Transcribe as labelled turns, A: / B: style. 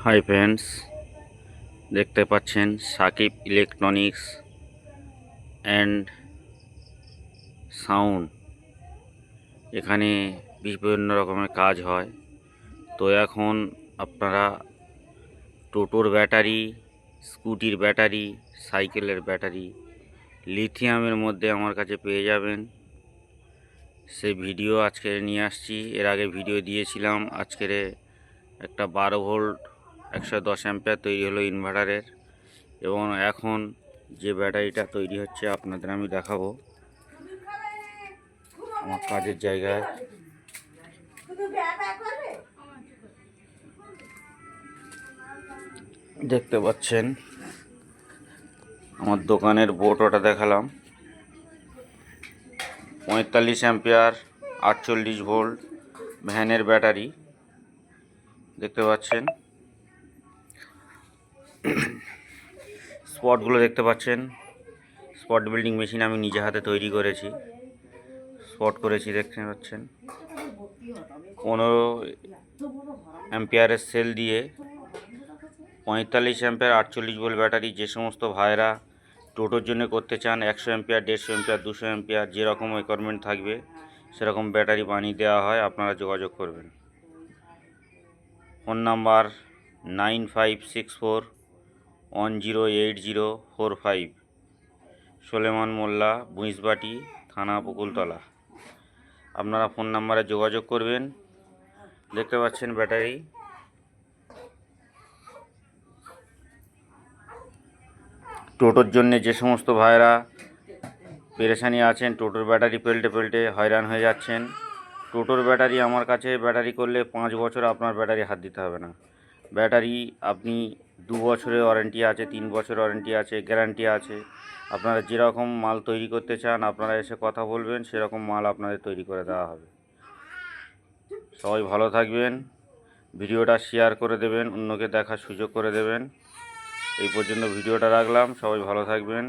A: Hi friends, দেখতে পাচ্ছেন Shakib electronics and sound. এখানে বিভিন্ন রকমের কাজ হয়। তো এখন আপনারা টোটোর ব্যাটারি, স্কুটির ব্যাটারি, সাইকেলের ব্যাটারি লিথিয়ামের মধ্যে আমার কাছে পেয়ে যাবেন। সেই ভিডিও আজকে নিয়ে আসছি। এর আগে ভিডিও দিয়েছিলাম। আজকের একটা 12 ভোল্ট 110 অ্যাম্পিয়ার তৈরি হলো ইনভার্টারের, এবং এখন যে ব্যাটারিটা তৈরি হচ্ছে আপনাদের আমি দেখাবো আমার কাজের জায়গায়। দেখতে পাচ্ছেন আমার দোকানের বোর্ড, ওটা দেখালাম। 45 অ্যাম্পিয়ার 48 ভোল্ট ভ্যানের ব্যাটারি দেখতে পাচ্ছেন। স্পটগুলো দেখতে পাচ্ছেন। স্পট বিল্ডিং মেশিন আমি নিজে হাতে তৈরি করেছি, স্পট করেছি দেখতে পাচ্ছেন। 15 অ্যাম্পিয়ারের সেল দিয়ে 45 অ্যাম্পিয়ার 48 ভোল্ট ব্যাটারি যে সমস্ত ভাইরা টোটোর জন্য করতে চান, 100 অ্যাম্পিয়ার, 150 অ্যাম্পিয়ার, 200 অ্যাম্পিয়ার যেরকম রিকোয়ারমেন্ট থাকবে সেরকম ব্যাটারি বানিয়ে দেওয়া হয়। আপনারা যোগাযোগ করবেন। ফোন নাম্বার 9564108045, সোলেমান মোল্লা, বুঁইসবাটি থানা, বকুলতলা। আপনারা ফোন নাম্বারে যোগাযোগ করবেন। দেখতে পাচ্ছেন ব্যাটারি। টোটোর জন্য যে সমস্ত ভাইরা পেরেশানি আছেন, টোটোর ব্যাটারি পেল্টে হয়রান হয়ে যাচ্ছেন, টোটোর ব্যাটারি আমার কাছে ব্যাটারি করলে 5 বছর আপনার ব্যাটারি হাত দিতে হবে না। ব্যাটারি আপনি 2 বছরের ওয়ারেন্টি আছে, 3 বছরের ওয়ারেন্টি আছে, গ্যারান্টি আছে। আপনারা যেরকম মাল তৈরি করতে চান আপনারা এসে কথা বলবেন, সেরকম মাল আপনাদের তৈরি করে দেওয়া হবে। সবাই ভালো থাকবেন। ভিডিওটা শেয়ার করে দেবেন, অন্যকে দেখার সুযোগ করে দেবেন। এই পর্যন্ত ভিডিওটা রাখলাম। সবাই ভালো থাকবেন।